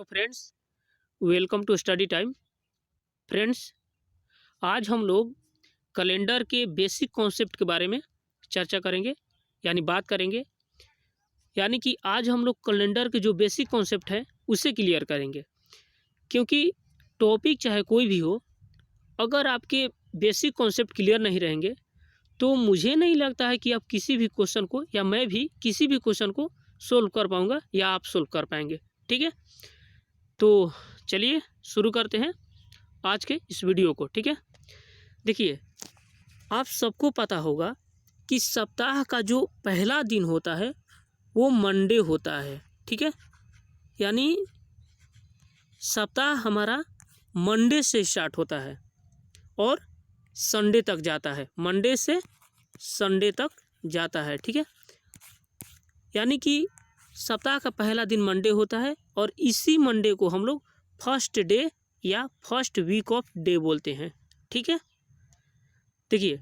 तो friends, welcome to study time. Friends, आज हम लोग कैलेंडर के बेसिक कॉन्सेप्ट के बारे में चर्चा करेंगे, यानी बात करेंगे। यानी कि आज हम लोग कैलेंडर के जो बेसिक कॉन्सेप्ट है उसे क्लियर करेंगे, क्योंकि टॉपिक चाहे कोई भी हो, अगर आपके बेसिक कॉन्सेप्ट क्लियर नहीं रहेंगे तो मुझे नहीं लगता है कि आप किसी भी क्वेश्चन को या मैं भी किसी भी क्वेश्चन को सोल्व कर पाऊँगा या आप सोल्व कर पाएंगे। ठीक है, तो चलिए शुरू करते हैं आज के इस वीडियो को। ठीक है, देखिए, आप सबको पता होगा कि सप्ताह का जो पहला दिन होता है वो मंडे होता है। ठीक है, यानी सप्ताह हमारा मंडे से स्टार्ट होता है और संडे तक जाता है, मंडे से संडे तक जाता है। ठीक है, यानी कि सप्ताह का पहला दिन मंडे होता है और इसी मंडे को हम लोग फर्स्ट डे या फर्स्ट वीक ऑफ डे बोलते हैं। ठीक है, देखिए,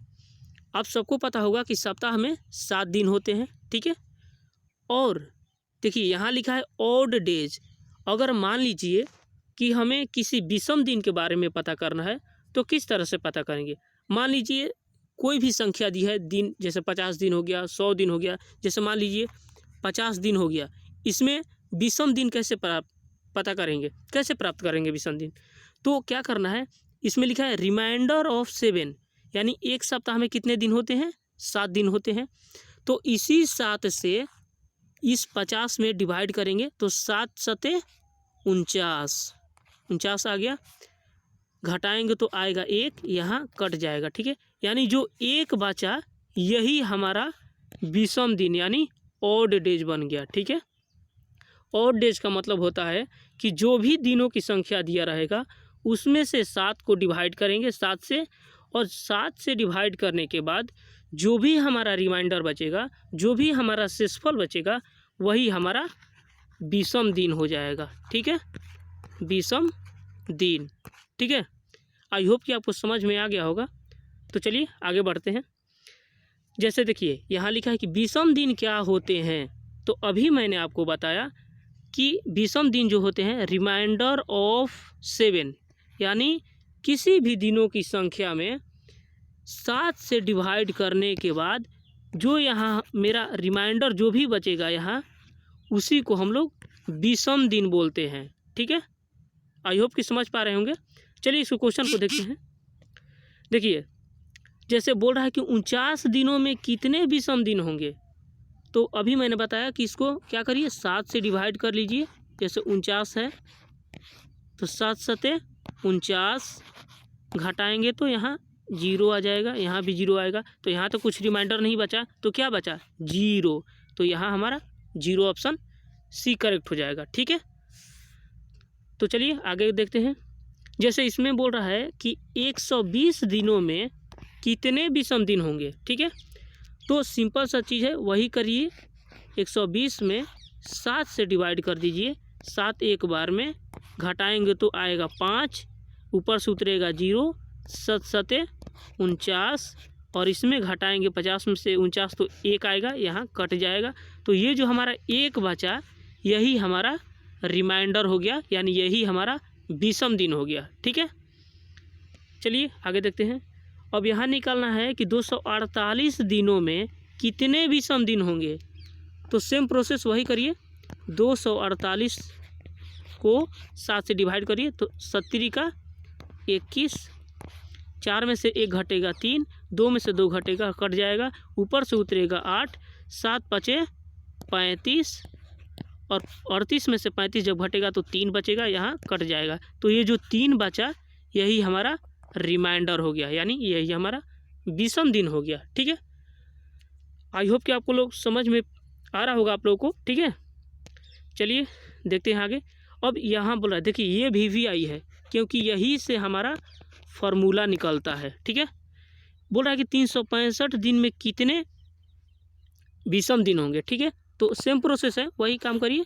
आप सबको पता होगा कि सप्ताह में 7 दिन होते हैं। ठीक है, और देखिए यहाँ लिखा है ऑड डेज। अगर मान लीजिए कि हमें किसी विषम दिन के बारे में पता करना है तो किस तरह से पता करेंगे। मान लीजिए कोई भी संख्या दी है दिन, जैसे 50 दिन हो गया, 100 दिन हो गया, जैसे मान लीजिए 50 दिन हो गया, इसमें विषम दिन कैसे पता करेंगे, कैसे प्राप्त करेंगे विषम दिन। तो क्या करना है, इसमें लिखा है रिमाइंडर ऑफ 7, यानी एक सप्ताह में कितने दिन होते हैं, 7 दिन होते हैं। तो इसी 7 से इस 50 में डिवाइड करेंगे तो 7 सते 49 आ गया, घटाएंगे तो आएगा 1, यहाँ कट जाएगा। ठीक है, यानी जो एक बचा यही हमारा विषम दिन यानी ऑड डेज बन गया। ठीक है, ऑड डेज का मतलब होता है कि जो भी दिनों की संख्या दिया रहेगा उसमें से 7 को डिवाइड करेंगे 7 से, और 7 से डिवाइड करने के बाद जो भी हमारा रिमाइंडर बचेगा, जो भी हमारा शेषफल बचेगा, वही हमारा विषम दिन हो जाएगा। ठीक है, विषम दिन। ठीक है, आई होप कि आपको समझ में आ गया होगा। तो चलिए आगे बढ़ते हैं। जैसे देखिए यहाँ लिखा है कि विषम दिन क्या होते हैं, तो अभी मैंने आपको बताया कि विषम दिन जो होते हैं रिमाइंडर ऑफ 7, यानी किसी भी दिनों की संख्या में 7 से डिवाइड करने के बाद जो यहाँ मेरा रिमाइंडर जो भी बचेगा यहाँ, उसी को हम लोग विषम दिन बोलते हैं। ठीक है, आई होप कि समझ पा रहे होंगे। चलिए इस क्वेश्चन को देखते हैं। देखिए, जैसे बोल रहा है कि 49 दिनों में कितने विषम दिन होंगे, तो अभी मैंने बताया कि इसको क्या करिए, 7 से डिवाइड कर लीजिए। जैसे 49 है तो 7 सते 49, घटाएंगे तो यहाँ 0 आ जाएगा, यहाँ भी 0 आएगा, तो यहाँ तो कुछ रिमाइंडर नहीं बचा, तो क्या बचा, 0। तो यहाँ हमारा 0 ऑप्शन सी करेक्ट हो जाएगा। ठीक है, तो चलिए आगे देखते हैं। जैसे इसमें बोल रहा है कि 120 दिनों में कितने विषम दिन होंगे। ठीक है, तो सिंपल सा चीज़ है, वही करिए। 120 में 7 से डिवाइड कर दीजिए, 7 एक बार में, घटाएंगे तो आएगा 5, ऊपर से उतरेगा 0, 7 सते 49, और इसमें घटाएंगे 50 में से 49 तो 1 आएगा, यहाँ कट जाएगा। तो ये जो हमारा 1 बचा यही हमारा रिमाइंडर हो गया, यानी यही हमारा विषम दिन हो गया। ठीक है, चलिए आगे देखते हैं। अब यहाँ निकालना है कि 248 दिनों में कितने विषम दिन होंगे, तो सेम प्रोसेस वही करिए। 248 को 7 से डिवाइड करिए तो 70 का 21, 4 में से 1 घटेगा 3, 2 में से 2 घटेगा, कट जाएगा, ऊपर से उतरेगा 8, 7 पचे 35, और 38 में से 35 जब घटेगा तो 3 बचेगा, यहाँ कट जाएगा। तो ये जो 3 बचा यही हमारा रिमाइंडर हो गया, यानी यही हमारा विषम दिन हो गया। ठीक है, आई होप कि आपको लोग समझ में आ रहा होगा आप लोगों को। ठीक है, चलिए देखते हैं आगे। अब यहाँ बोला, देखिए ये भी आई है क्योंकि यही से हमारा फॉर्मूला निकलता है। ठीक है, बोल रहा है कि 365 दिन में कितने विषम दिन होंगे। ठीक है, तो सेम प्रोसेस है, वही काम करिए।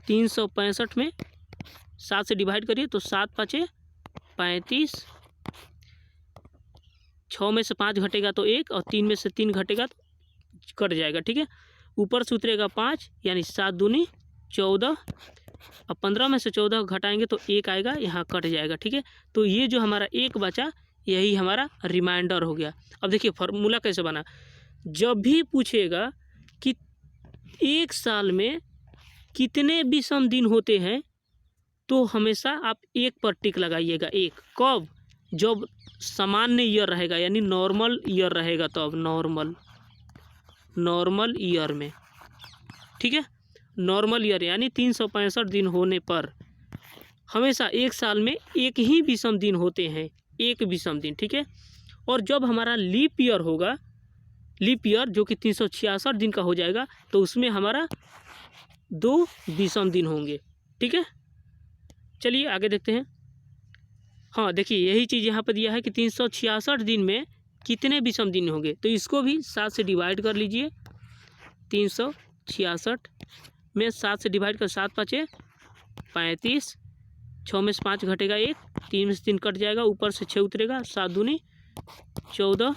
365 में 7 से डिवाइड करिए तो 7 पचे 35, 6 में से 5 घटेगा तो 1, और 3 में से 3 घटेगा तो कट जाएगा। ठीक है, ऊपर से उतरेगा 5, यानी 7 दूनी 14, अब 15 में से 14 घटाएंगे तो 1 आएगा, यहाँ कट जाएगा। ठीक है, तो ये जो हमारा 1 बचा यही हमारा रिमाइंडर हो गया। अब देखिए फार्मूला कैसे बना। जब भी पूछेगा कि एक साल में कितने विषम दिन होते हैं तो हमेशा आप 1 पर टिक लगाइएगा। 1 कब? जब सामान्य ईयर रहेगा यानी नॉर्मल ईयर रहेगा, तो अब नॉर्मल ईयर में। ठीक है, नॉर्मल ईयर यानी 365 दिन होने पर हमेशा एक साल में एक ही विषम दिन होते हैं, 1 विषम दिन। ठीक है, और जब हमारा लीप ईयर होगा, लीप ईयर जो कि 366 दिन का हो जाएगा, तो उसमें हमारा 2 विषम दिन होंगे। ठीक है, चलिए आगे देखते हैं। हाँ देखिए यही चीज़ यहाँ पर दिया है कि 366 दिन में कितने विषम दिन होंगे, तो इसको भी 7 से डिवाइड कर लीजिए। 366 में 7 से डिवाइड कर 7 5 35, 6 में से 5 घटेगा 1, 3 में से 3 कट जाएगा, ऊपर से 6 उतरेगा, 7 दूनी 14,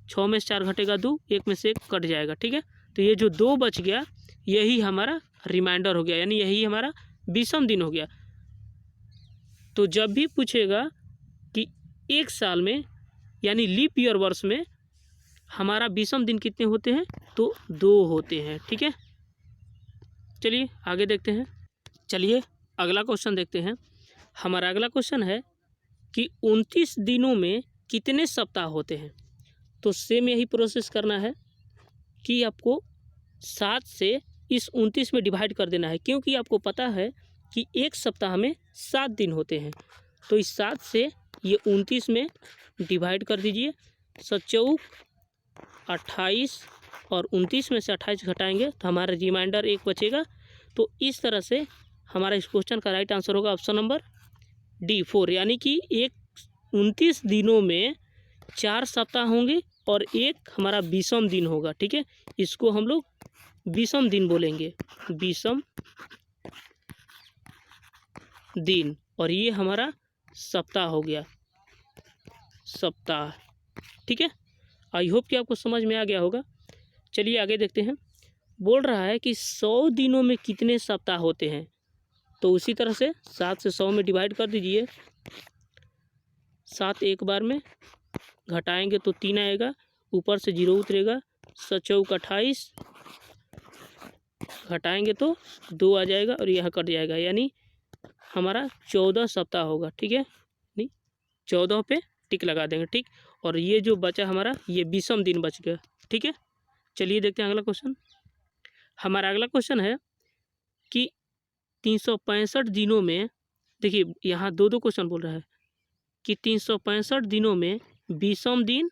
6 में से 4 घटेगा 2, 1 में से 1 कट जाएगा। ठीक है, तो ये जो 2 बच गया यही हमारा रिमाइंडर हो गया, यानी यही हमारा विषम दिन हो गया। तो जब भी पूछेगा कि एक साल में यानी लीप ईयर वर्ष में हमारा विषम दिन कितने होते हैं, तो 2 होते हैं। ठीक है, चलिए आगे देखते हैं। चलिए अगला क्वेश्चन देखते हैं। हमारा अगला क्वेश्चन है कि 29 दिनों में कितने सप्ताह होते हैं। तो सेम यही प्रोसेस करना है कि आपको 7 से इस 29 में डिवाइड कर देना है, क्योंकि आपको पता है कि एक सप्ताह में 7 दिन होते हैं। तो इस 7 से ये 29 में डिवाइड कर दीजिए। 7 28 और 29 में से 28 घटाएंगे तो हमारा रिमाइंडर 1 बचेगा। तो इस तरह से हमारा इस क्वेश्चन का राइट आंसर होगा ऑप्शन नंबर डी 4, यानी कि 29 दिनों में 4 सप्ताह होंगे और 1 हमारा विषम दिन होगा। ठीक है, इसको हम लोग विषम दिन बोलेंगे, विषम दिन, और ये हमारा सप्ताह हो गया, सप्ताह। ठीक है, आई होप कि आपको समझ में आ गया होगा। चलिए आगे देखते हैं। बोल रहा है कि 100 दिनों में कितने सप्ताह होते हैं, तो उसी तरह से 7 से 100 में डिवाइड कर दीजिए। 7 एक बार में घटाएंगे तो 3 आएगा, ऊपर से 0 उतरेगा। 7 28 घटाएंगे तो 2 आ जाएगा और यह कट जाएगा, यानी हमारा 14 सप्ताह होगा। ठीक है, नहीं 14 पे टिक लगा देंगे। ठीक, और ये जो बचा हमारा ये विषम दिन बच गया। ठीक है, चलिए देखते हैं अगला क्वेश्चन। हमारा अगला क्वेश्चन है कि 365 दिनों में, देखिए यहाँ 2 क्वेश्चन बोल रहा है कि 365 दिनों में विषम दिन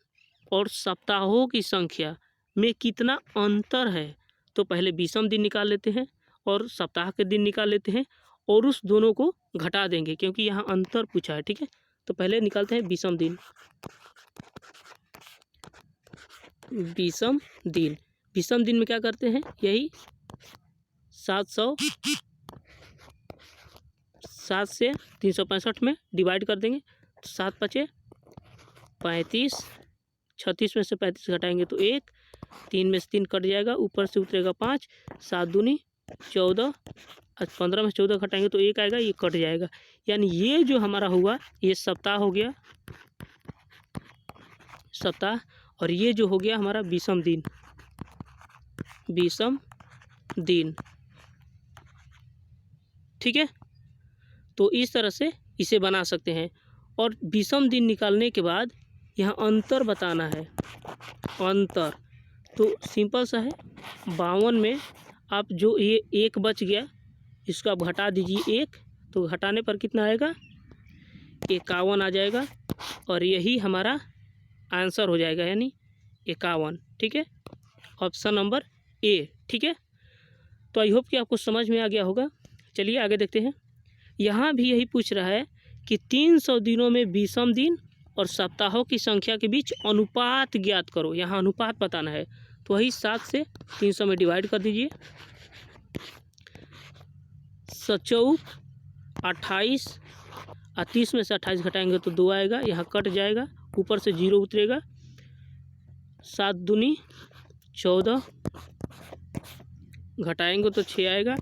और सप्ताहों की संख्या में कितना अंतर है। तो पहले विषम दिन निकाल लेते हैं और सप्ताह के दिन निकाल लेते हैं और उस दोनों को घटा देंगे, क्योंकि यहाँ अंतर पूछा है। ठीक है, तो पहले निकालते हैं विषम दिन। विषम दिन, विषम दिन में क्या करते हैं, यही 7 से 365 में डिवाइड कर देंगे। 7 5 35, 36 में से 35 घटाएंगे तो 1, 3 में से 3 कट जाएगा, ऊपर से उतरेगा 5, 7 दूनी 14, 15 में से 14 घटाएंगे तो 1 आएगा, ये कट जाएगा। यानी ये जो हमारा हुआ ये सप्ताह हो गया, सप्ताह, और ये जो हो गया हमारा विषम दिन, विषम दिन। ठीक है, तो इस तरह से इसे बना सकते हैं। और विषम दिन निकालने के बाद यहाँ अंतर बताना है। अंतर तो सिंपल सा है, 52 में आप जो ये 1 बच गया इसको आप घटा दीजिए 1, तो घटाने पर कितना आएगा, 51 आ जाएगा, और यही हमारा आंसर हो जाएगा, यानी 51। ठीक है, ऑप्शन नंबर ए। ठीक है, तो आई होप कि आपको समझ में आ गया होगा। चलिए आगे देखते हैं। यहाँ भी यही पूछ रहा है कि 300 दिनों में विषम दिन और सप्ताहों की संख्या के बीच अनुपात ज्ञात करो। यहाँ अनुपात बताना है, तो वही 7 से 300 में डिवाइड कर दीजिए। 7 28 और 30 में से 28 घटाएंगे तो 2 आएगा, यहाँ कट जाएगा, ऊपर से 0 उतरेगा। 7 दूनी 14 घटाएंगे तो 6 आएगा,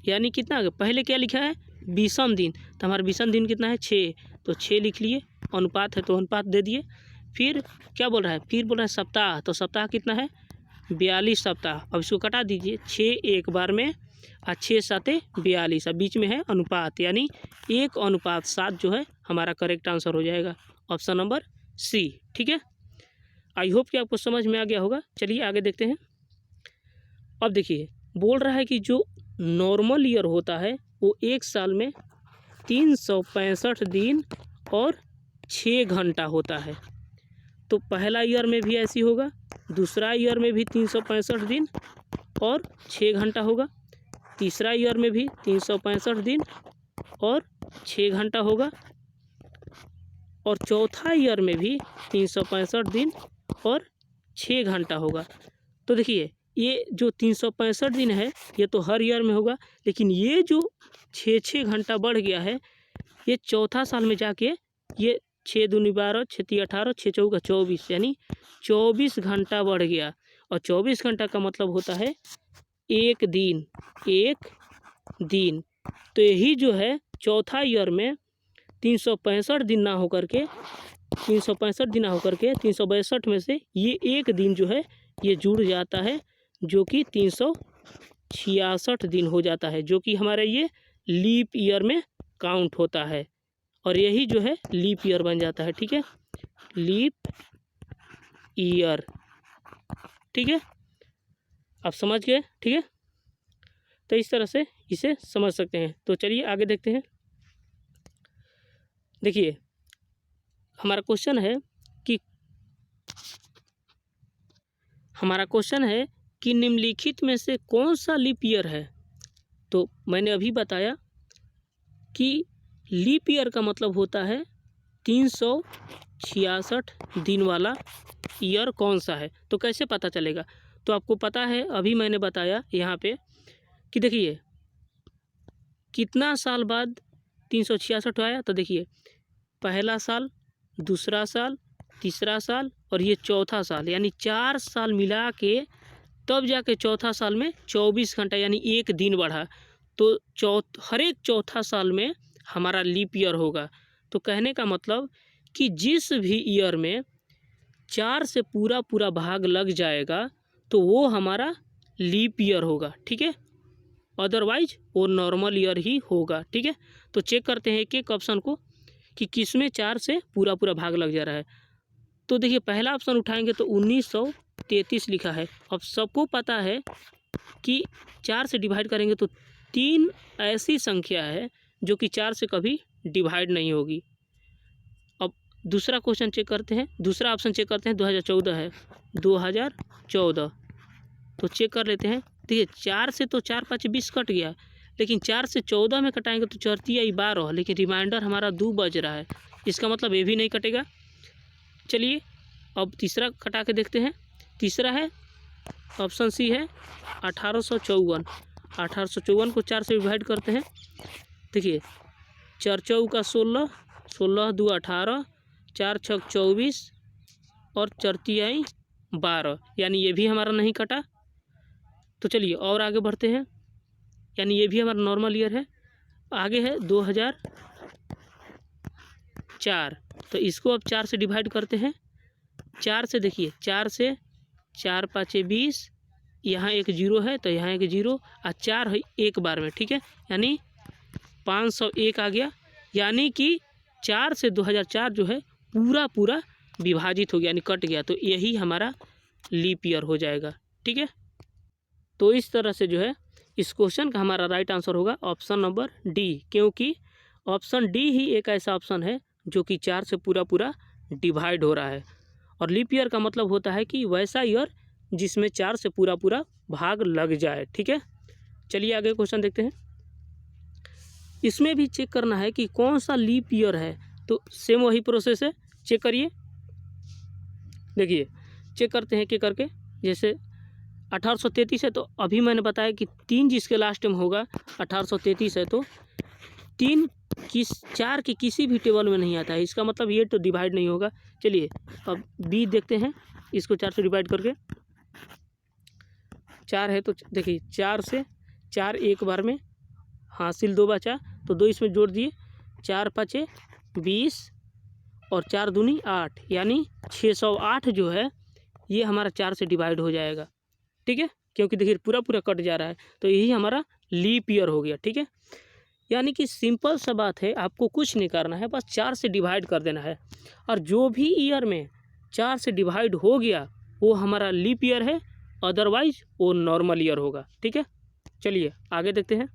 यानी कितना आ गया, पहले क्या लिखा है 20वां दिन, तो हमारा 20वां दिन कितना है 6, तो 6 लिख लिए, अनुपात है तो अनुपात दे दिए। फिर क्या बोल रहा है, फिर बोल रहा है सप्ताह, तो सप्ताह कितना है 42 सप्ताह। अब इसको कटा दीजिए, 6 एक बार में और 6 7 42, अब बीच में है अनुपात, यानी 1:7 जो है हमारा करेक्ट आंसर हो जाएगा, ऑप्शन नंबर सी। ठीक है, आई होप कि आपको समझ में आ गया होगा। चलिए आगे देखते हैं। अब देखिए बोल रहा है कि जो नॉर्मल ईयर होता है वो एक साल में 365 दिन और 6 घंटा होता है। तो पहला ईयर में भी ऐसी होगा, दूसरा ईयर में भी 365 दिन और 6 घंटा होगा, तीसरा ईयर में भी 365 दिन और 6 घंटा होगा, और चौथा ईयर में भी 365 दिन और 6 घंटा होगा। तो देखिए ये जो 365 दिन है ये तो हर ईयर में होगा, लेकिन ये जो 6 घंटा बढ़ गया है ये चौथा साल में जाके ये 6 दूनी 12, 6 तीन 18, 6 चौका 24, यानी 24 घंटा बढ़ गया। और 24 घंटा का मतलब होता है एक दिन, एक दिन। तो यही जो है चौथा ईयर में 365 दिन ना होकर के 362 में से ये एक दिन जो है ये जुड़ जाता है, जो कि 366 दिन हो जाता है, जो कि हमारा ये लीप ईयर में काउंट होता है, और यही जो है लीप ईयर बन जाता है। ठीक है, लीप ईयर। ठीक है, आप समझ गए। ठीक है, तो इस तरह से इसे समझ सकते हैं। तो चलिए आगे देखते हैं। देखिए हमारा क्वेश्चन है कि निम्नलिखित में से कौन सा लीप ईयर है। तो मैंने अभी बताया कि लीप ईयर का मतलब होता है 366 दिन वाला ईयर कौन सा है। तो कैसे पता चलेगा, तो आपको पता है, अभी मैंने बताया यहाँ पे कि देखिए कितना साल बाद 366 आया। तो देखिए पहला साल, दूसरा साल, तीसरा साल और ये चौथा साल, यानी 4 साल मिला के तब जाके चौथा साल में 24 घंटा यानी एक दिन बढ़ा। तो हर एक चौथा साल में हमारा लीप ईयर होगा। तो कहने का मतलब कि जिस भी ईयर में 4 से पूरा भाग लग जाएगा तो वो हमारा लीप ईयर होगा। ठीक है, अदरवाइज वो नॉर्मल ईयर ही होगा। ठीक है, तो चेक करते हैं एक एक ऑप्शन को कि किसमें 4 से पूरा भाग लग जा रहा है। तो देखिए पहला ऑप्शन उठाएंगे तो 1933 लिखा है। अब सबको पता है कि 4 से डिवाइड करेंगे तो 3 ऐसी संख्या है जो कि 4 से कभी डिवाइड नहीं होगी। अब दूसरा क्वेश्चन चेक करते हैं, दूसरा ऑप्शन चेक करते हैं, 2014 है, 2014। तो चेक कर लेते हैं। देखिए 4 से तो 4 5 20 कट गया, लेकिन 4 से 14 में कटाएंगे तो 4 3 12, लेकिन रिमाइंडर हमारा 2 बज रहा है, इसका मतलब ये भी नहीं कटेगा। चलिए अब तीसरा कटा के देखते हैं। तीसरा है ऑप्शन सी है 1854। 1854 को 4 से डिवाइड करते हैं। देखिए 4 चौका 16, 16 2 18, 4 6 24 और 4 3 12, यानी ये भी हमारा नहीं कटा। तो चलिए और आगे बढ़ते हैं, यानी ये भी हमारा नॉर्मल ईयर है। आगे है 2004। तो इसको अब 4 से डिवाइड करते हैं। 4 से देखिए 4 से 4 5 20, यहाँ एक 0 है तो यहाँ एक 0 और 4 है एक बार में। ठीक है, यानी 501 आ गया, यानी कि 4 से 2004 जो है पूरा विभाजित हो गया, यानी कट गया। तो यही हमारा लीप ईयर हो जाएगा। ठीक है, तो इस तरह से जो है इस क्वेश्चन का हमारा राइट आंसर होगा ऑप्शन नंबर डी, क्योंकि ऑप्शन डी ही एक ऐसा ऑप्शन है जो कि 4 से पूरा डिवाइड हो रहा है। और लीप ईयर का मतलब होता है कि वैसा ईयर जिसमें 4 से पूरा भाग लग जाए। ठीक है, चलिए आगे क्वेश्चन देखते हैं। इसमें भी चेक करना है कि कौन सा लीप ईयर है। तो सेम वही प्रोसेस है, चेक करिए। देखिए चेक करते हैं कि करके, जैसे 1833 है तो अभी मैंने बताया कि 3 जिसके लास्ट में होगा 1833 है, तो 3 4 के किसी भी टेबल में नहीं आता है, इसका मतलब ये तो डिवाइड नहीं होगा। चलिए अब बी देखते हैं, इसको 4 से डिवाइड करके। 4 है तो देखिए 4 से 4 एक बार में हासिल 2 बचा तो 2 इसमें जोड़ दिए, 4 5 20 और 4 दूनी 8, यानी 608 जो है ये हमारा 4 से डिवाइड हो जाएगा। ठीक है, क्योंकि देखिए पूरा पूरा कट जा रहा है, तो यही हमारा लीप ईयर हो गया। ठीक है, यानी कि सिंपल सा बात है, आपको कुछ नहीं करना है, बस 4 से डिवाइड कर देना है, और जो भी ईयर में 4 से डिवाइड हो गया वो हमारा लीप ईयर है, अदरवाइज वो नॉर्मल ईयर होगा। ठीक है, चलिए आगे देखते हैं।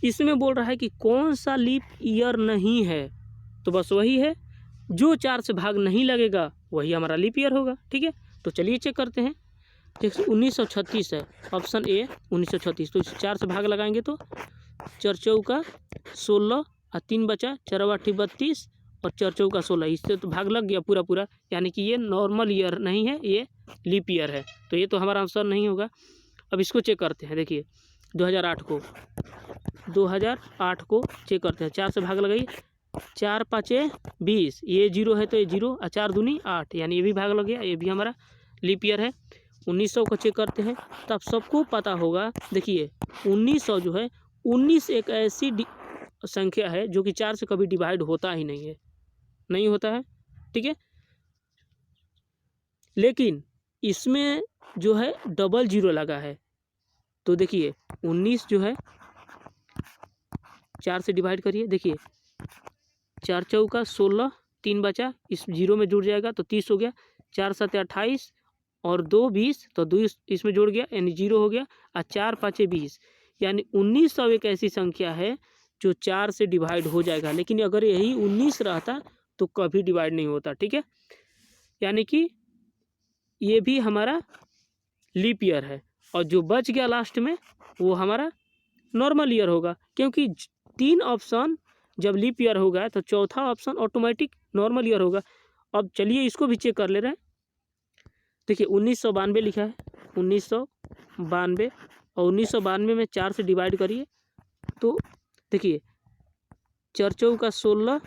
इसमें बोल रहा है कि कौन सा लीप ईयर नहीं है, तो बस वही है जो 4 से भाग नहीं लगेगा वही हमारा लीप ईयर होगा। ठीक है, तो चलिए चेक करते हैं। देखिए 1936 है, ऑप्शन ए 1936, तो इस 4 से भाग लगाएंगे तो 4 चौका 16 और 3 बचा, 4 8 32 और 4 चौका 16, इससे तो भाग लग गया पूरा पूरा, यानी कि ये नॉर्मल ईयर नहीं है, ये लीप ईयर है, तो ये तो हमारा आंसर नहीं होगा। अब इसको चेक करते हैं। देखिए 2008 को चेक करते हैं, 4 से भाग लगाइए, 4 5 20, ये 0 है तो ये 0 और 4 दूनी 8, यानी ये भी भाग लग गया, ये भी हमारा लीप ईयर है। 1900 को चेक करते हैं, तब सबको पता होगा। देखिए 1900 जो है, 19 एक ऐसी संख्या है जो कि 4 से कभी डिवाइड होता ही नहीं है, नहीं होता है। ठीक है, लेकिन इसमें जो है डबल 0 लगा है, तो देखिए 19 जो है 4 से डिवाइड करिए, देखिए 4 चौका 16, 3 बचा, इस 0 में जुड़ जाएगा तो 30 हो गया, 4 7 28 और 2 20, तो 2 इसमें जुड़ गया यानी 0 हो गया, और 4 5 20, यानी 1900 एक ऐसी संख्या है जो 4 से डिवाइड हो जाएगा, लेकिन अगर यही 19 रहता तो कभी डिवाइड नहीं होता। ठीक है, यानी कि ये भी हमारा लीप ईयर है, और जो बच गया लास्ट में वो हमारा नॉर्मल ईयर होगा, क्योंकि 3 ऑप्शन जब लीप ईयर होगा तो चौथा ऑप्शन ऑटोमेटिक नॉर्मल ईयर होगा। अब चलिए इसको भी चेक कर ले रहे हैं। देखिए 1992 लिखा है, 1992, और 1992 में 4 से डिवाइड करिए तो देखिए 4 चौका 16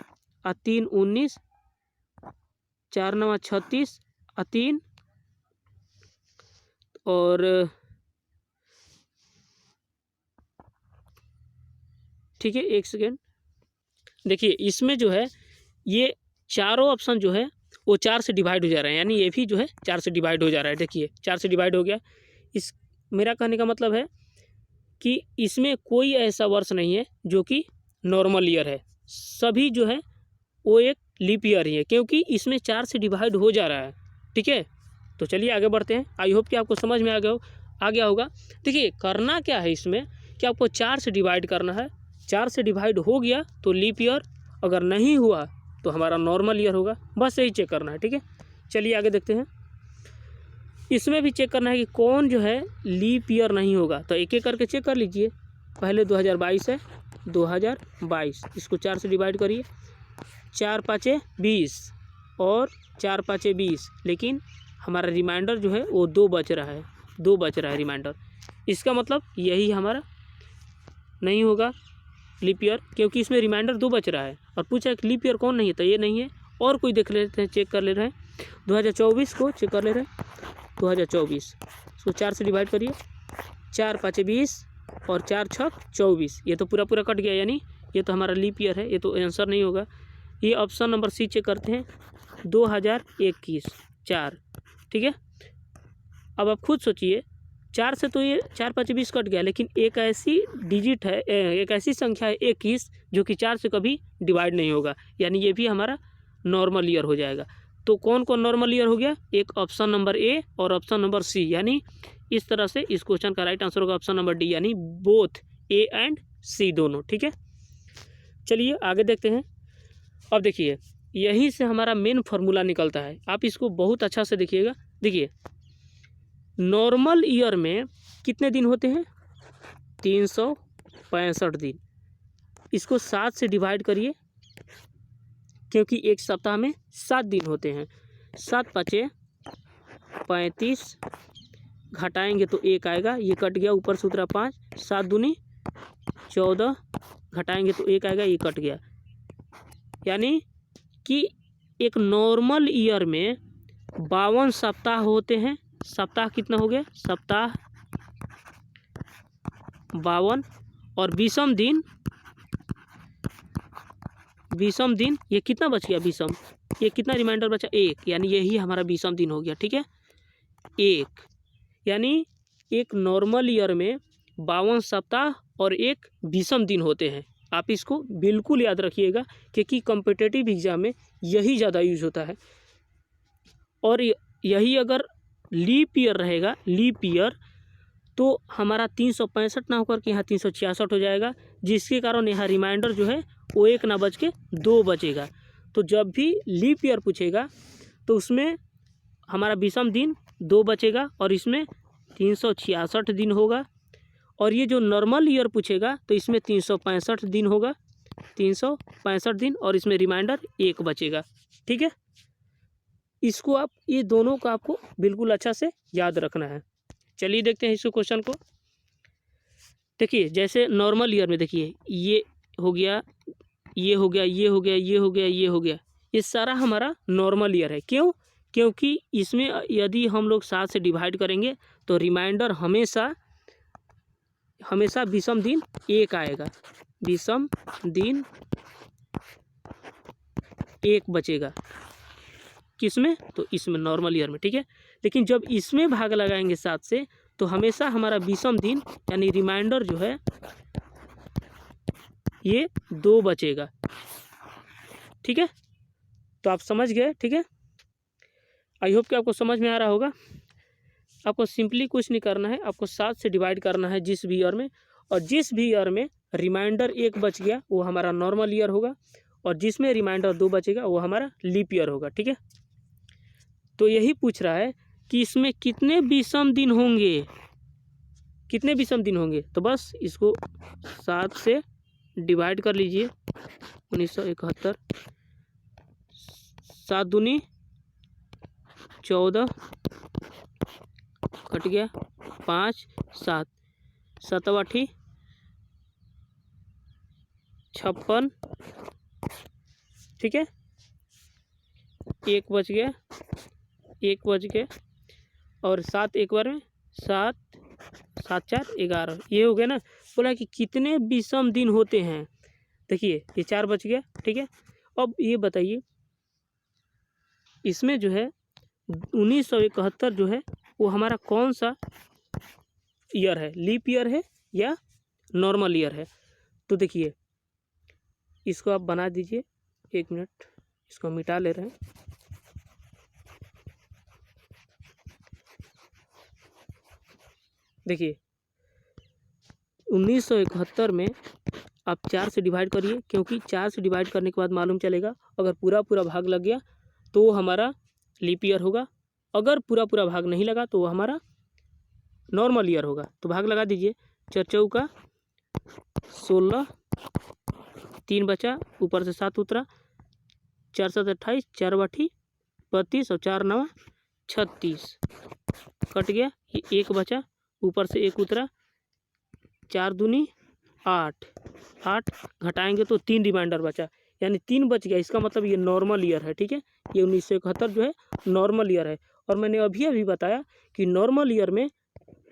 और 3 19, 4 9 36 और 3 और ठीक है, एक सेकेंड। देखिए इसमें जो है ये चारों ऑप्शन जो है वो 4 से डिवाइड हो जा रहा है, यानी ये भी जो है 4 से डिवाइड हो जा रहा है। देखिए 4 से डिवाइड हो गया। इस मेरा कहने का मतलब है कि इसमें कोई ऐसा वर्ष नहीं है जो कि नॉर्मल ईयर है, सभी जो है वो एक लीप ईयर ही है, क्योंकि इसमें 4 से डिवाइड हो जा रहा है। ठीक है, तो चलिए आगे बढ़ते हैं। आई होप कि आपको समझ में आ गया होगा। देखिए करना क्या है इसमें कि आपको 4 से डिवाइड करना है, 4 से डिवाइड हो गया तो लीप ईयर, अगर नहीं हुआ तो हमारा नॉर्मल ईयर होगा, बस यही चेक करना है। ठीक है, चलिए आगे देखते हैं। इसमें भी चेक करना है कि कौन जो है लीप ईयर नहीं होगा, तो एक एक करके चेक कर लीजिए। पहले 2022 है, 2022, इसको 4 से डिवाइड करिए, 4 5 20 और 4 5 20, लेकिन हमारा रिमाइंडर जो है वो 2 बच रहा है रिमाइंडर, इसका मतलब यही हमारा नहीं होगा लीप ईयर, क्योंकि इसमें रिमाइंडर 2 बच रहा है। और पूछा है कि लीप ईयर कौन नहीं है, तो ये नहीं है। और कोई देख लेते हैं, चेक कर ले रहे हैं। 2024 को चेक कर ले रहे हैं, 2024 इसको 4 से डिवाइड करिए, 4 5 20 और 4 6 24, ये तो पूरा पूरा कट गया, यानी ये तो हमारा लीप ईयर है, ये तो आंसर नहीं होगा। ये ऑप्शन नंबर सी चेक करते हैं, 2021 4। ठीक है, अब आप खुद सोचिए, 4 से तो ये 4 5 20 कट गया, लेकिन एक ऐसी डिजिट है, एक ऐसी संख्या है 21 जो कि 4 से कभी डिवाइड नहीं होगा, यानी ये भी हमारा नॉर्मल ईयर हो जाएगा। तो कौन कौन नॉर्मल ईयर हो गया, एक ऑप्शन नंबर ए और ऑप्शन नंबर सी, यानी इस तरह से इस क्वेश्चन का राइट आंसर होगा ऑप्शन नंबर डी, यानी बोथ ए एंड सी दोनों। ठीक है, चलिए आगे देखते हैं। अब देखिए यहीं से हमारा मेन फार्मूला निकलता है, आप इसको बहुत अच्छा से देखिएगा। देखिए नॉर्मल ईयर में कितने दिन होते हैं, 365 दिन, इसको 7 से डिवाइड करिए, क्योंकि एक सप्ताह में 7 दिन होते हैं। 7 5 35, घटाएंगे तो 1 आएगा, ये कट गया, ऊपर से उतरा 5, 7 दूनी 14, घटाएंगे तो 1 आएगा, ये कट गया, यानी कि एक नॉर्मल ईयर में 52 सप्ताह होते हैं। सप्ताह कितना हो गया, सप्ताह 52, और विषम दिन ये कितना बच गया विषम, ये कितना रिमाइंडर बचा 1, यानी यही हमारा विषम दिन हो गया। ठीक है, 1 यानी एक नॉर्मल ईयर में 52 सप्ताह और एक विषम दिन होते हैं। आप इसको बिल्कुल याद रखिएगा क्योंकि कॉम्पिटिटिव एग्जाम में यही ज़्यादा यूज होता है। और यही अगर लीप ईयर रहेगा, लीप ईयर, तो हमारा 365 ना होकर के यहाँ 366 हो जाएगा, जिसके कारण यहाँ रिमाइंडर जो है वो 1 ना बच के 2 बचेगा। तो जब भी लीप ईयर पूछेगा तो उसमें हमारा विषम दिन 2 बचेगा और इसमें 366 दिन होगा। और ये जो नॉर्मल ईयर पूछेगा तो इसमें 365 दिन होगा, 365 दिन, और इसमें रिमाइंडर 1 बचेगा। ठीक है, इसको आप, ये दोनों का आपको बिल्कुल अच्छा से याद रखना है। चलिए देखते हैं इस क्वेश्चन को। देखिए जैसे नॉर्मल ईयर में देखिए ये हो गया, ये हो गया, ये हो गया, ये हो गया, ये हो गया, ये सारा हमारा नॉर्मल ईयर है। क्यों? क्योंकि इसमें यदि हम लोग 7 से डिवाइड करेंगे तो रिमाइंडर हमेशा विषम दिन 1 आएगा, विषम दिन 1 बचेगा। किसमें? तो इसमें, नॉर्मल ईयर में। ठीक है, लेकिन जब इसमें भाग लगाएंगे 7 से तो हमेशा हमारा विषम दिन यानी रिमाइंडर जो है ये 2 बचेगा। ठीक है, तो आप समझ गए। ठीक है, आई होप कि आपको समझ में आ रहा होगा। आपको सिंपली कुछ नहीं करना है, आपको 7 से डिवाइड करना है जिस भी ईयर में, और जिस भी ईयर में रिमाइंडर 1 बच गया वो हमारा नॉर्मल ईयर होगा, और जिसमें रिमाइंडर 2 बचेगा वो हमारा लीप ईयर होगा। ठीक है, तो यही पूछ रहा है कि इसमें कितने विषम दिन होंगे, कितने विषम दिन होंगे। तो बस इसको 7 से डिवाइड कर लीजिए। 1971, 7 दूनी 14, कट गया 5, 7, 7 8 56। ठीक है, 1 बच गया, 1 बच गया, और 7 एक बार में 7, 7 4 11, ये हो गया ना। बोला कि कितने विषम दिन होते हैं। देखिए ये 4 बच गया। ठीक है, अब ये बताइए इसमें जो है 1971 जो है वो हमारा कौन सा ईयर है, लीप ईयर है या नॉर्मल ईयर है। तो देखिए इसको आप बना दीजिए, 1 मिनट, इसको मिटा ले रहे हैं। देखिए 1971 में आप 4 से डिवाइड करिए, क्योंकि 4 से डिवाइड करने के बाद मालूम चलेगा अगर पूरा पूरा भाग लग गया तो वो हमारा लीप ईयर होगा, अगर पूरा पूरा भाग नहीं लगा तो वो हमारा नॉर्मल ईयर होगा। तो भाग लगा दीजिए, 4 चौका 16, 3 बचा, ऊपर से 7 उतरा, 4 7 28, 4 8 32 और 4 9 36, कट गया, ये 1 बचा, ऊपर से 1 उतरा, 4 दूनी 8, 8 घटाएंगे तो 3 रिमाइंडर बचा, यानी 3 बच गया। इसका मतलब ये नॉर्मल ईयर है। ठीक है, ये 1971 जो है नॉर्मल ईयर है। और मैंने अभी बताया कि नॉर्मल ईयर में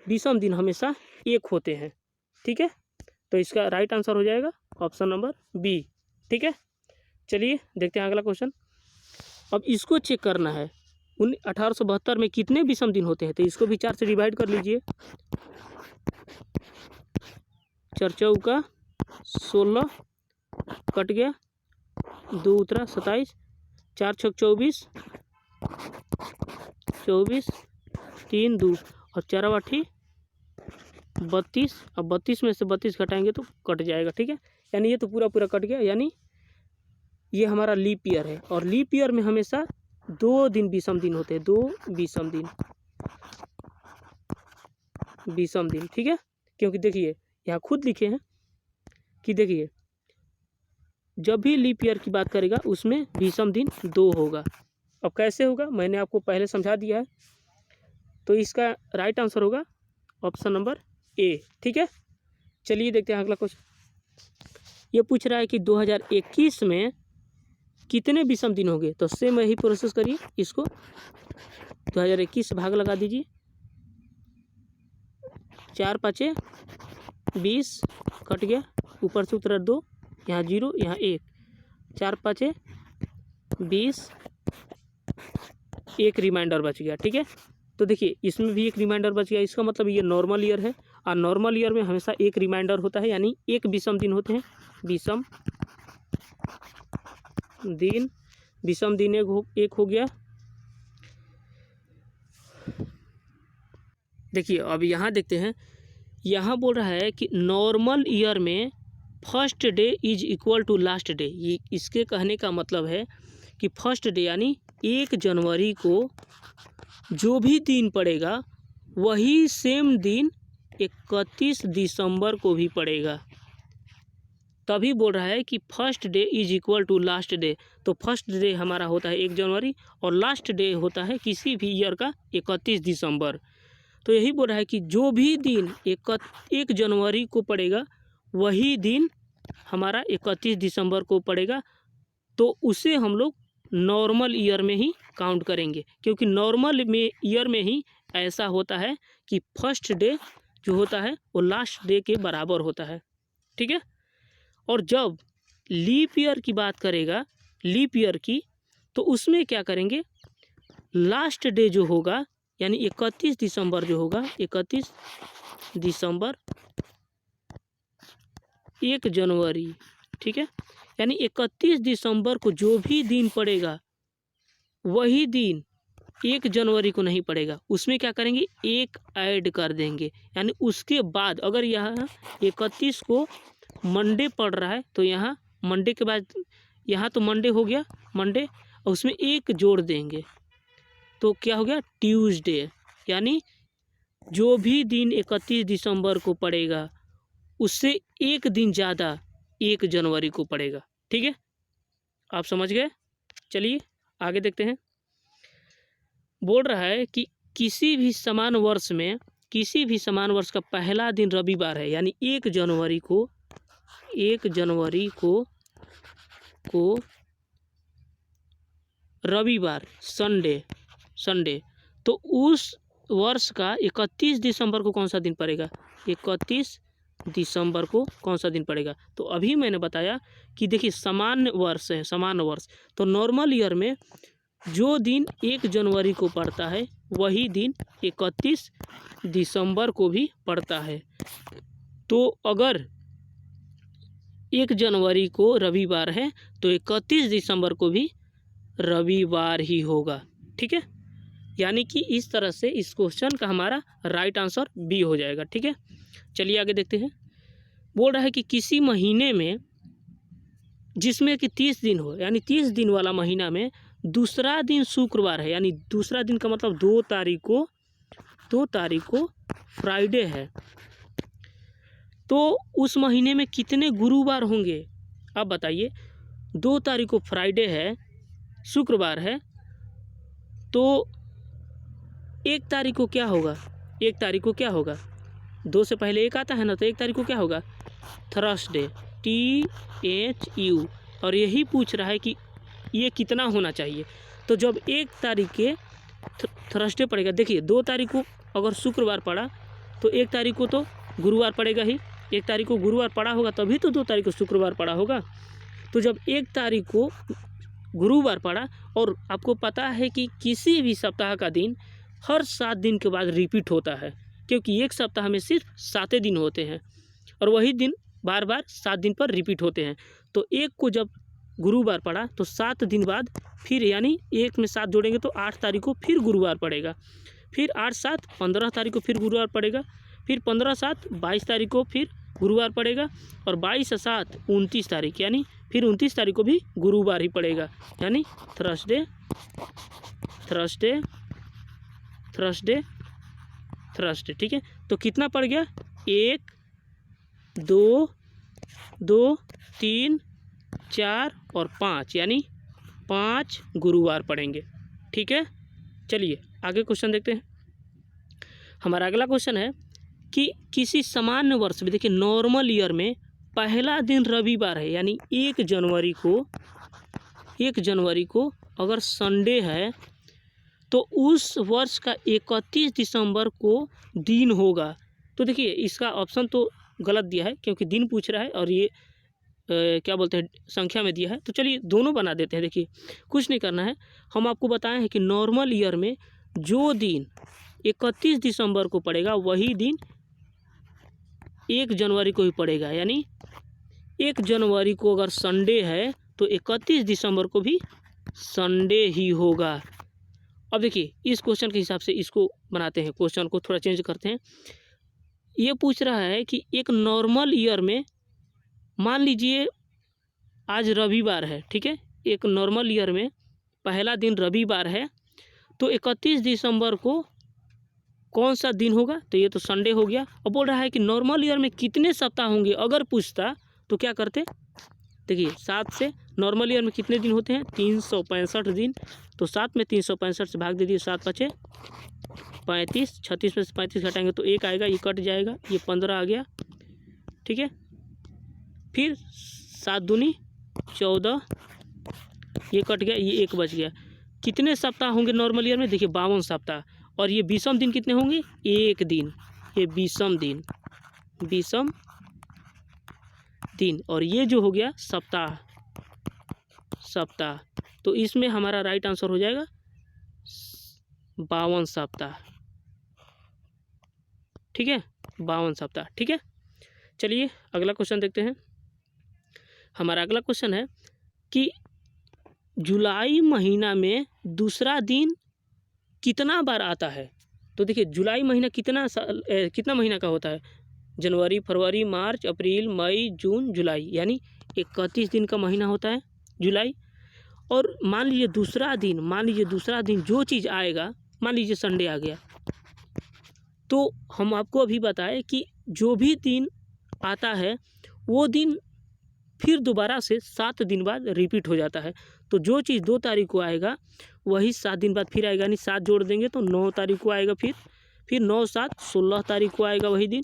विषम दिन हमेशा 1 होते हैं। ठीक है, तो इसका राइट आंसर हो जाएगा ऑप्शन नंबर बी। ठीक है, चलिए देखते हैं अगला क्वेश्चन। अब इसको चेक करना है 1872 में कितने विषम दिन होते हैं। तो इसको भी 4 से डिवाइड कर लीजिए, 4 चौका 16, कट गया, 2 उतरा 27, 4 छक 24, 24, 3 2 और 4 8 32। अब 32 में से 32 घटाएंगे तो कट जाएगा। ठीक है, यानी ये तो पूरा पूरा कट गया, यानी ये हमारा लीप ईयर है। और लीप ईयर में हमेशा 2 दिन विषम दिन होते हैं, 2 विषम दिन, विषम दिन। ठीक है, क्योंकि देखिए यहाँ खुद लिखे हैं कि देखिए जब भी लीप ईयर की बात करेगा उसमें विषम दिन 2 होगा। अब कैसे होगा मैंने आपको पहले समझा दिया है, तो इसका राइट आंसर होगा ऑप्शन नंबर ए। ठीक है, चलिए देखते हैं अगला क्वेश्चन। ये पूछ रहा है कि 2021 में कितने विषम दिन होंगे। तो सेम यही प्रोसेस करिए, इसको 2021 से भाग लगा दीजिए, 4 5 20 कट गया, ऊपर से उतरा 2, यहाँ 0, यहाँ 1, 4 5 20, एक रिमाइंडर बच गया। ठीक है, तो देखिए इसमें भी एक रिमाइंडर बच गया, इसका मतलब ये नॉर्मल ईयर है, और नॉर्मल ईयर में हमेशा एक रिमाइंडर होता है, यानी एक विषम दिन होते हैं। विषम दिन एक हो गया। देखिए अब यहाँ देखते हैं, यहाँ बोल रहा है कि नॉर्मल ईयर में first day is equal to last day. ये इसके कहने का मतलब है कि फर्स्ट डे यानी 1 जनवरी को जो भी दिन पड़ेगा वही सेम दिन 31 दिसंबर को भी पड़ेगा। तभी बोल रहा है कि first day is equal to last day. तो फर्स्ट डे हमारा होता है 1 जनवरी और लास्ट डे होता है किसी भी ईयर का 31 दिसंबर। तो यही बोल रहा है कि जो भी दिन 1 जनवरी को पड़ेगा वही दिन हमारा 31 दिसंबर को पड़ेगा। तो उसे हम लोग नॉर्मल ईयर में ही काउंट करेंगे, क्योंकि नॉर्मल में ईयर में ही ऐसा होता है कि फर्स्ट डे जो होता है वो लास्ट डे के बराबर होता है। ठीक है, और जब लीप ईयर की बात करेगा, लीप ईयर की, तो उसमें क्या करेंगे, लास्ट डे जो होगा यानी 31 दिसंबर जो होगा, 31 दिसंबर 1 जनवरी। ठीक है, यानी 31 दिसंबर को जो भी दिन पड़ेगा वही दिन 1 जनवरी को नहीं पड़ेगा, उसमें क्या करेंगे, एक ऐड कर देंगे। यानी उसके बाद अगर यहाँ 31 को मंडे पड़ रहा है तो यहाँ मंडे के बाद यहाँ तो मंडे हो गया, मंडे, और उसमें एक जोड़ देंगे तो क्या हो गया, ट्यूसडे। यानी जो भी दिन 31 दिसंबर को पड़ेगा उससे एक दिन ज़्यादा 1 जनवरी को पड़ेगा। ठीक है, आप समझ गए। चलिए आगे देखते हैं। बोल रहा है कि किसी भी समान वर्ष का पहला दिन रविवार है, यानी 1 जनवरी को रविवार, संडे, तो उस वर्ष का 31 दिसंबर को कौन सा दिन पड़ेगा, 31 दिसंबर को कौन सा दिन पड़ेगा। तो अभी मैंने बताया कि देखिए समान वर्ष है, समान वर्ष, तो नॉर्मल ईयर में जो दिन 1 जनवरी को पड़ता है वही दिन 31 दिसंबर को भी पड़ता है। तो अगर 1 जनवरी को रविवार है तो 31 दिसंबर को भी रविवार ही होगा। ठीक है, यानी कि इस तरह से इस क्वेश्चन का हमारा राइट आंसर बी हो जाएगा। ठीक है, चलिए आगे देखते हैं। बोल रहा है कि किसी महीने में जिसमें कि 30 दिन हो, यानी 30 दिन वाला महीना में दूसरा दिन शुक्रवार है, यानी दूसरा दिन का मतलब 2 तारीख को फ्राइडे है, तो उस महीने में कितने गुरुवार होंगे। अब बताइए, 2 तारीख को फ्राइडे है, शुक्रवार है, तो 1 तारीख को क्या होगा, 1 तारीख को क्या होगा, 2 से पहले 1 आता है ना, तो 1 तारीख को क्या होगा, थर्सडे, THU। और यही पूछ रहा है कि ये कितना होना चाहिए। तो जब 1 तारीख के थर्सडे पड़ेगा, देखिए 2 तारीख को अगर शुक्रवार पड़ा तो 1 तारीख को तो गुरुवार पड़ेगा ही, 1 तारीख को गुरुवार पड़ा होगा तभी तो 2 तारीख को शुक्रवार पड़ा होगा। तो जब 1 तारीख को गुरुवार पड़ा, और आपको पता है कि किसी भी सप्ताह का दिन हर 7 दिन के बाद रिपीट होता है, क्योंकि एक सप्ताह में सिर्फ 7 दिन होते हैं और वही दिन बार बार 7 दिन पर रिपीट होते हैं। तो 1 को जब गुरुवार पड़ा तो 7 दिन बाद फिर, यानी 1 में 7 जोड़ेंगे तो 8 तारीख को फिर गुरुवार पड़ेगा, फिर 8-7 15 तारीख को फिर गुरुवार पड़ेगा, फिर 15-7 22 तारीख को फिर गुरुवार पड़ेगा, और 22-7 29 तारीख, यानी फिर 29 तारीख को भी गुरुवार ही पड़ेगा, यानी थर्सडे। ठीक है, तो कितना पड़ गया, 1 2 2 3 4 और 5, यानी 5 गुरुवार पड़ेंगे। ठीक है, चलिए आगे क्वेश्चन देखते हैं। हमारा अगला क्वेश्चन है कि किसी सामान्य वर्ष में, देखिए नॉर्मल ईयर में पहला दिन रविवार है, यानी 1 जनवरी को अगर संडे है तो उस वर्ष का 31 दिसंबर को दिन होगा। तो देखिए इसका ऑप्शन तो गलत दिया है क्योंकि दिन पूछ रहा है और ये क्या बोलते हैं संख्या में दिया है। तो चलिए दोनों बना देते हैं। देखिए कुछ नहीं करना है, हम आपको बताए हैं कि नॉर्मल ईयर में जो दिन 31 दिसंबर को पड़ेगा वही दिन 1 जनवरी को ही पड़ेगा। यानी 1 जनवरी को अगर संडे है तो 31 दिसंबर को भी संडे ही होगा। अब देखिए इस क्वेश्चन के हिसाब से इसको बनाते हैं, क्वेश्चन को थोड़ा चेंज करते हैं। ये पूछ रहा है कि एक नॉर्मल ईयर में मान लीजिए आज रविवार है, ठीक है, एक नॉर्मल ईयर में पहला दिन रविवार है, तो 31 दिसंबर को कौन सा दिन होगा, तो ये तो संडे हो गया। अब बोल रहा है कि नॉर्मल ईयर में कितने सप्ताह होंगे, अगर पूछता तो क्या करते, देखिए 7 से नॉर्मल ईयर में कितने दिन होते हैं 365 दिन, तो 7 में 365 से भाग दे दिए, 7 पचे 35, 36 में से 35 घटाएंगे तो 1 आएगा, ये कट जाएगा, ये 15 आ गया, ठीक है। फिर 7 दूनी 14, ये कट गया, ये 1 बच गया। कितने सप्ताह होंगे नॉर्मल ईयर में, देखिए 52 सप्ताह। और ये 20वें दिन कितने होंगे, 1 दिन, ये 20वें दिन, 20वें दिन, और ये जो हो गया सप्ताह, तो इसमें हमारा राइट आंसर हो जाएगा 52 सप्ताह, ठीक है, 52 सप्ताह, ठीक है। चलिए अगला क्वेश्चन देखते हैं। हमारा अगला क्वेश्चन है कि जुलाई महीना में दूसरा दिन कितना बार आता है। तो देखिए जुलाई महीना कितना महीना का होता है, जनवरी, फरवरी, मार्च, अप्रैल, मई, जून, जुलाई, यानी 31 दिन का महीना होता है जुलाई। और मान लीजिए दूसरा दिन जो चीज़ आएगा, मान लीजिए संडे आ गया, तो हम आपको अभी बताएं कि जो भी दिन आता है वो दिन फिर दोबारा से 7 दिन बाद रिपीट हो जाता है। तो जो चीज़ 2 तारीख को आएगा वही 7 दिन बाद फिर आएगा, यानी 7 जोड़ देंगे तो 9 तारीख को आएगा, फिर 9, 7, 16 तारीख को आएगा वही दिन,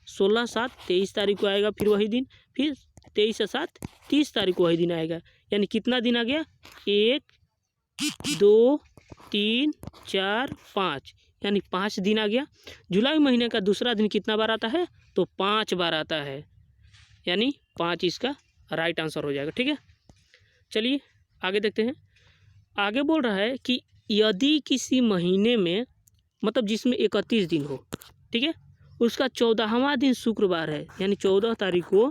16, 7, 23 तारीख को आएगा फिर वही दिन, फिर 23 से 7, 30 तारीख को वही दिन आएगा। यानी कितना दिन आ गया, 1, 2, 3, 4, 5, यानी 5 दिन आ गया। जुलाई महीने का दूसरा दिन कितना बार आता है, तो 5 बार आता है, यानी 5 इसका राइट आंसर हो जाएगा, ठीक है। चलिए आगे देखते हैं। आगे बोल रहा है कि यदि किसी महीने में, मतलब जिसमें 31 दिन हो, ठीक है, उसका 14वां दिन शुक्रवार है, यानी 14 तारीख को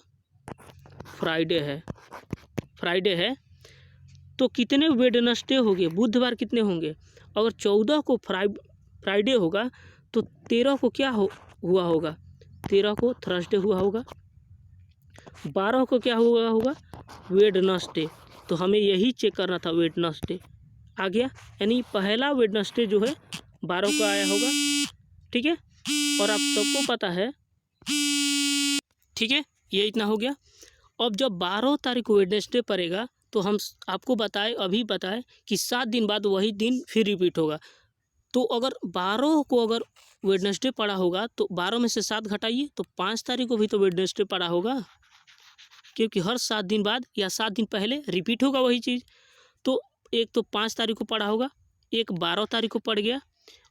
फ्राइडे है, तो कितने वेडनेसडे हो गए, बुधवार कितने होंगे। अगर 14 को फ्राइडे होगा तो 13 को क्या हुआ होगा, 13 को थर्सडे हुआ होगा, 12 को क्या हुआ होगा, वेडनेसडे। तो हमें यही चेक करना था, वेडनेसडे आ गया, यानी पहला वेडनेसडे जो है 12 को आया होगा, ठीक है। और आप सबको पता है, ठीक है, ये इतना हो गया। अब जब 12 तारीख को वेडनेसडे पड़ेगा तो हम आपको अभी बताएं कि 7 दिन बाद वही दिन फिर रिपीट होगा। तो अगर 12 को अगर वेडनेसडे पड़ा होगा तो 12 में से 7 घटाइए तो 5 तारीख को भी तो वेडनेसडे पड़ा होगा, क्योंकि हर 7 दिन बाद या 7 दिन पहले रिपीट होगा वही चीज़। तो एक तो 5 तारीख को पड़ा होगा, एक 12 तारीख को पड़ गया।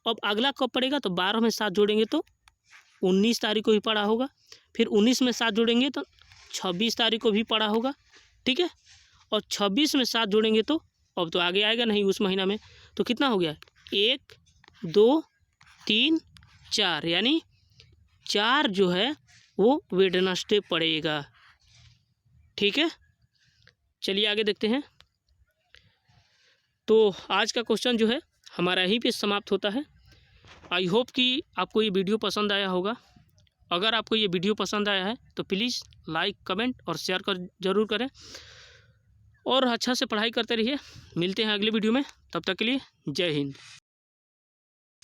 अब अगला कब पड़ेगा, तो 12 में 7 जोड़ेंगे तो 19 तारीख को भी पड़ा होगा, फिर 19 में 7 जोड़ेंगे तो 26 तारीख को भी पड़ा होगा, ठीक है। और 26 में 7 जोड़ेंगे तो अब तो आगे आएगा नहीं उस महीना में, तो कितना हो गया, 1, 2, 3, 4, यानी 4 जो है वो वेडनेसडे पड़ेगा, ठीक है। चलिए आगे देखते हैं। तो आज का क्वेश्चन जो है हमारा यहीं पे समाप्त होता है। आई होप कि आपको ये वीडियो पसंद आया होगा। अगर आपको ये वीडियो पसंद आया है तो प्लीज़ लाइक, कमेंट और शेयर ज़रूर करें, और अच्छा से पढ़ाई करते रहिए। मिलते हैं अगले वीडियो में, तब तक के लिए जय हिंद।